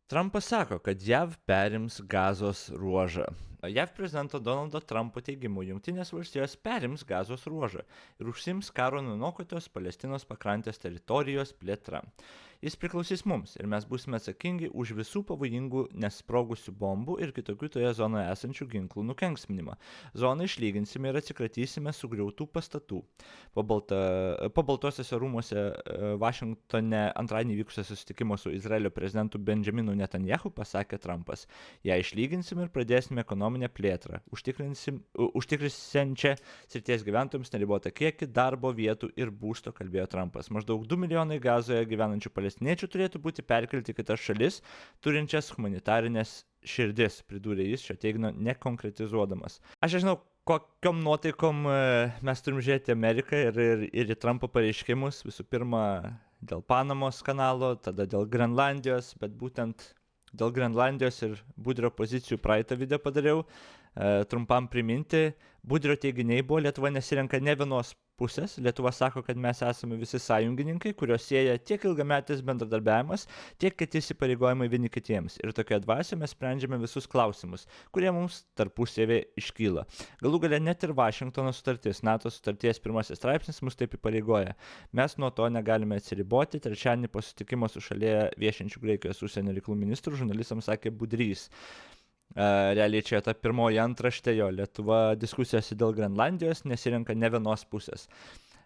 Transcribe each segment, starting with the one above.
Trumpas sako, kad JAV perims Gazos ruožą. JAV prezidento Donaldo Trumpo teigimu, Jungtinės valstijos perims Gazos ruožą ir užsiims karo nunokotos Palestinos pakrantės teritorijos plėtra. Jis priklausys mums ir mes būsime atsakingi už visų pavojingų nesprogusių bombų ir kitokių toje zonoje esančių ginklų nukenksminimą. Zoną išlyginsime ir atsikratysime sugriautų pastatų. Po Baltuosiuose rūmuose Vašingtone antradienį vykusio susitikimo su Izraelio prezidentu Benjaminu Netanyahu pasakė Trumpas: "Ją išlyginsim ir pradėsime ekonominę plėtrą, užtikrinsiančią srities gyventojams neribotą kiekį darbo vietų ir būsto", kalbėjo Trumpas. Maždaug 2 milijonai Gazoje gyvenančių palestiniečių turėtų būti perkelti į kitas šalis, turinčias humanitarinės širdis, pridūrė jis šio teiginio nekonkretizuodamas. Aš nežinau, kokiom nuotaikom mes turim žiūrėti Ameriką ir į Trumpo pareiškimus, visų pirma dėl Panamos kanalo, tada dėl Grenlandijos, bet būtent dėl Grenlandijos ir Budrio pozicijų praeitą video padariau. Trumpam priminti, Budrio teiginiai buvo: Lietuva nesirenka ne vienos pusės, Lietuva sako, kad mes esame visi sąjungininkai, kurios sieja tiek ilgametis bendradarbiavimas, tiek kiti įsipareigojimai vieni kitiems. Ir tokia dvasia mes sprendžiame visus klausimus, kurie mums tarpusavėje iškyla. Galų gale net ir Vašingtono sutartis, NATO sutarties 1 straipsnis mus taip įpareigoja. Mes nuo to negalime atsiriboti. Trečiadienį po susitikimo su šalyje viešinčių Graikijos užsienio reikalų ministrų žurnalistams sakė Budrys. Realiai čia ta pirmoji antraštė jo: Lietuva diskusijose dėl Grenlandijos nesirenka ne vienos pusės.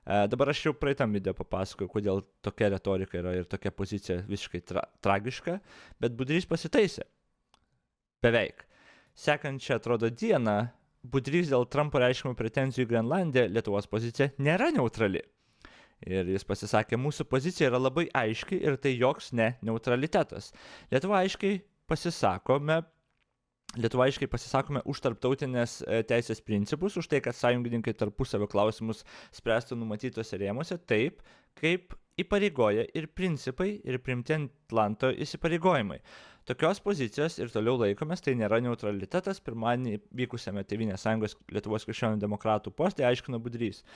Dabar aš jau praeitam video papasakoju, kodėl tokia retorika yra ir tokia pozicija visiškai tragiška, bet Budrys pasitaisė. Beveik. Sekančią, atrodo, dieną Budrys dėl Trumpo reiškiamų pretenzijų į Grenlandiją Lietuvos pozicija nėra neutrali. Ir jis pasisakė: "Mūsų pozicija yra labai aiški ir tai joks ne neutralitetas. Lietuva aiškiai pasisakome už tarptautinės teisės principus, už tai, kad sąjungininkai tarpusavio klausimus spręstų numatytose rėmuose taip, kaip įpareigoja ir principai, ir priimti Atlanto įsipareigojimai. Tokios pozicijos ir toliau laikomės, tai nėra neutralitetas", pirmadienį vykusiame Tėvynės sąjungos Lietuvos krikščionių demokratų poste aiškino Budrys.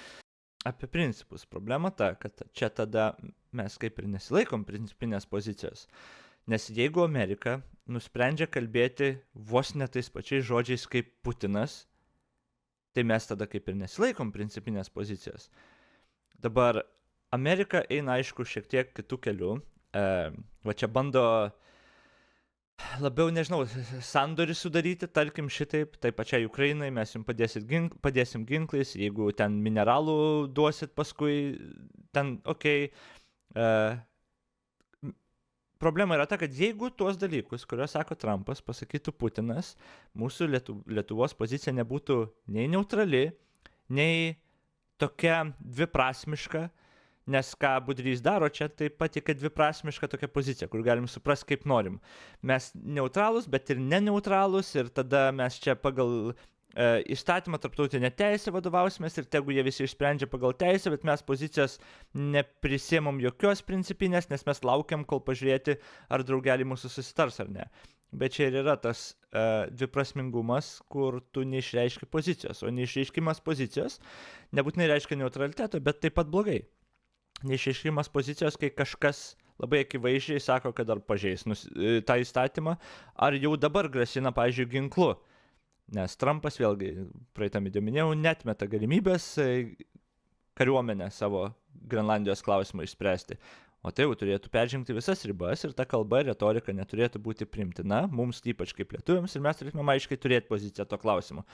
Apie principus. Problema ta, kad čia tada mes kaip ir nesilaikom principinės pozicijos. Nes jeigu Amerika nusprendžia kalbėti vos ne tais pačiais žodžiais kaip Putinas, tai mes tada kaip ir nesilaikom principinės pozicijos. Dabar Amerika eina, aišku, šiek tiek kitų kelių. Va čia bando labiau, nežinau, sandorį sudaryti, tarkim šitaip, tai pačiai Ukrainai mes jums padėsim ginklais, jeigu ten mineralų duosit paskui, ten okei. Problema yra ta, kad jeigu tuos dalykus, kuriuos sako Trumpas, pasakytų Putinas, mūsų Lietuvos pozicija nebūtų nei neutrali, nei tokia dviprasmiška, nes ką Budrys daro, čia taip pat tik dviprasmiška tokia pozicija, kur galim suprasti kaip norim. Mes neutralūs, bet ir neneutralūs, ir tada mes čia pagal įstatymą tarptautinę teisę vadovausimės ir tegu jie visi išsprendžia pagal teisę, bet mes pozicijos neprisiemam jokios principinės, nes mes laukiam, kol pažiūrėti, ar draugelį mūsų susitars ar ne. Bet čia ir yra tas dviprasmingumas, kur tu neišreiški pozicijos, o neišreiškimas pozicijos nebūtinai reiškia neutraliteto, bet taip pat blogai. Neišreiškimas pozicijos, kai kažkas labai akivaizdžiai sako, kad ar pažeis tą įstatymą, ar jau dabar grasina, pavyzdžiui, ginklu. Nes Trumpas, vėlgi, praeitą video minėjau, netmeta galimybės kariuomenę savo Grenlandijos klausimą išspręsti. O tai jau turėtų peržengti visas ribas ir ta kalba ir retorika neturėtų būti priimtina mums, ypač kaip lietuviams, ir mes turėtume aiškiai turėti poziciją to klausimu.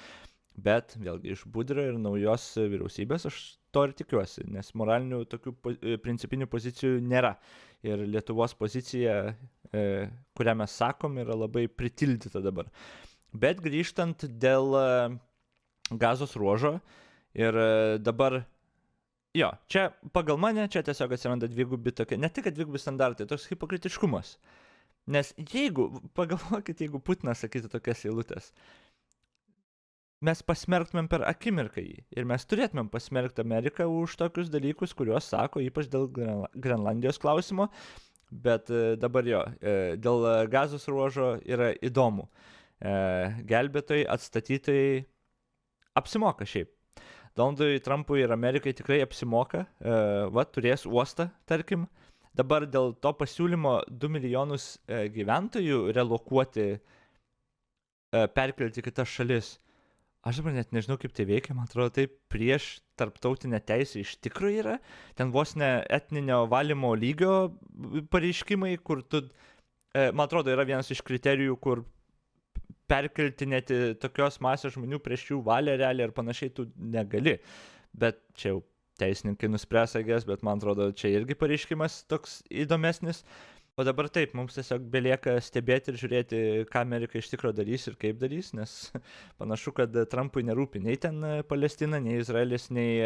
Bet vėlgi iš Budrio ir naujos vyriausybės aš to ir tikiuosi, nes moralinių tokių principinių pozicijų nėra. Ir Lietuvos pozicija, kurią mes sakom, yra labai pritildyta dabar. Bet grįžtant dėl Gazos ruožo ir dabar, jo, čia pagal mane, čia tiesiog atsiranda dvigubi tokie, ne tik dvigubi standartai, toks hipokritiškumas. Nes pagalvokit, jeigu Putinas sakytų tokias eilutes, mes pasmerktumėm per akimirką jį. Ir mes turėtumėm pasmerkti Ameriką už tokius dalykus, kuriuos sako, ypač dėl Grenlandijos klausimo. Bet dabar jo, dėl Gazos ruožo yra įdomu. Gelbėtojai, atstatytojai apsimoka šiaip. Donaldui Trumpui ir Amerikai tikrai apsimoka. Turės uostą, tarkim. dabar dėl to pasiūlymo 2 milijonus gyventojų relokuoti, perkelti kitas šalis. Aš dabar net nežinau, kaip tai veikia, man atrodo, tai prieš tarptautinę teisę iš tikrųjų yra. Ten vos ne etninio valymo lygio pareiškimai, kur tu, man atrodo, yra vienas iš kriterijų, kur perkeltinėti tokios masės žmonių prieš jų valią realiai ir panašiai tu negali. Bet čia jau teisininkai nuspręs, bet man atrodo, čia irgi pareiškimas toks įdomesnis. O dabar taip, mums tiesiog belieka stebėti ir žiūrėti, ką Amerika iš tikrųjų darys ir kaip darys, nes panašu, kad Trumpui nerūpi nei ten Palestina, nei Izraelis, nei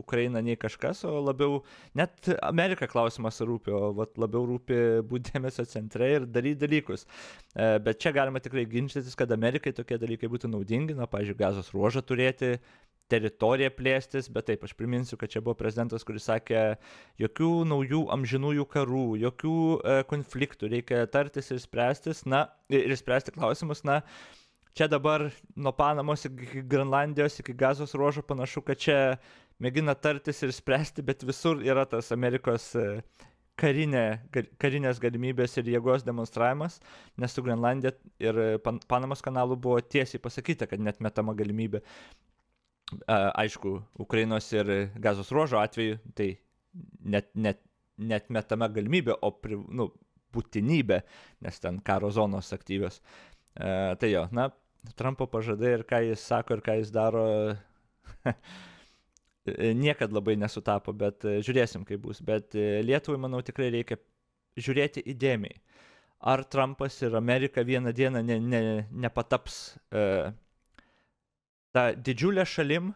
Ukraina, nei kažkas, o labiau, net Amerika klausimas rūpi, o labiau rūpi būti dėmesio centre ir daryti dalykus. Bet čia galima tikrai ginčytis, kad Amerikai tokie dalykai būtų naudingi, pavyzdžiui, Gazos ruožą turėti, teritoriją plėstis, bet taip, aš priminsiu, kad čia buvo prezidentas, kuris sakė, jokių naujų amžinųjų karų, jokių konfliktų, reikia tartis ir spręstis, ir spręsti klausimus, čia dabar nuo Panamos iki Grenlandijos, iki Gazos ruožo panašu, kad čia mėgina tartis ir spręsti, bet visur yra tas Amerikos karinės galimybės ir jėgos demonstravimas, nes su Grenlandija ir Panamos kanalu buvo tiesiai pasakyta, kad net metama galimybė. Aišku, Ukrainos ir Gazos ruožo atveju, tai net metama galimybė, o būtinybė, nes ten karo zonos aktyvios. Tai jo, Trumpo pažadai ir ką jis sako ir ką jis daro, niekad labai nesutapo, bet žiūrėsim, kaip bus. Bet Lietuvai, manau, tikrai reikia žiūrėti įdėmiai. Ar Trumpas ir Amerika vieną dieną nepataps ta didžiulė šalim,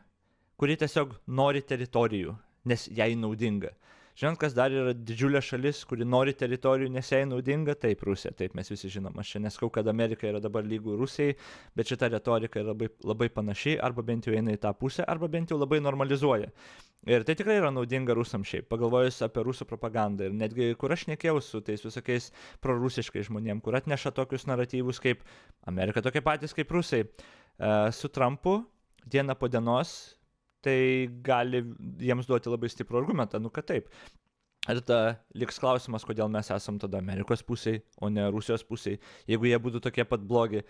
kuri tiesiog nori teritorijų, nes jai naudinga. Žinant, kas dar yra didžiulė šalis, kuri nori teritorijų, nes jai naudinga, taip, Rusija, taip, mes visi žinom. Aš čia neskau, kad Amerika yra dabar lygų Rusijai, bet šita retorika yra labai, labai panašiai, arba bent jau eina į tą pusę, arba bent jau labai normalizuoja. Ir tai tikrai yra naudinga rusams šiaip, pagalvojus apie rusų propagandą. Ir netgi, kur aš šnekėjau su tais visokiais prorusiškais žmonėm, kur atneša tokius naratyvus kaip Amerika tokie patys kaip rusai, su Trumpu dieną po dienos, tai gali jiems duoti labai stiprų argumentą, kad taip. Ir tada liks klausimas, kodėl mes esam tada Amerikos pusėj, o ne Rusijos pusėj, jeigu jie būtų tokie pat blogi.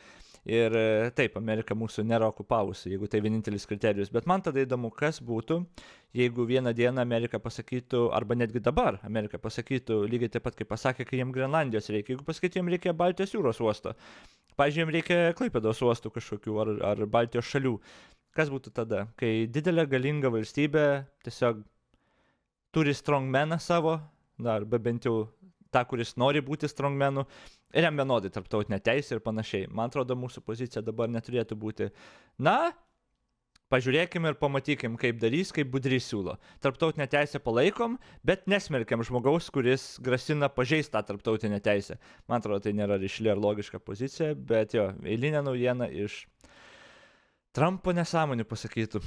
Ir taip, Amerika mūsų nėra okupavusi, jeigu tai vienintelis kriterijus. Bet man tada įdomu, kas būtų, jeigu vieną dieną Amerika pasakytų, arba netgi dabar Amerika pasakytų, lygiai taip pat, kaip pasakė, kai jiems Grenlandijos reikia, jeigu pasakytų, jiems reikia Baltijos jūros uosto. Pavyzdžiui, jiems reikia Klaipėdos uostų kažkokių ar Baltijos šalių. Kas būtų tada, kai didelė galinga valstybė tiesiog turi strongmeną savo, arba bent jau tą, kuris nori būti strongmenu, ir jam vienodai tarptautinė teisė ir panašiai. Man atrodo, mūsų pozicija dabar neturėtų būti, pažiūrėkim ir pamatykim, kaip darys, kaip Budrys siūlo. Tarptautinę teisę palaikom, bet nesmerkiam žmogaus, kuris grasina pažeist tą tarptautinę teisę. Man atrodo, tai nėra rišli ar logiška pozicija, bet jo, eilinė naujiena iš Trumpo nesąmonių pasakytų.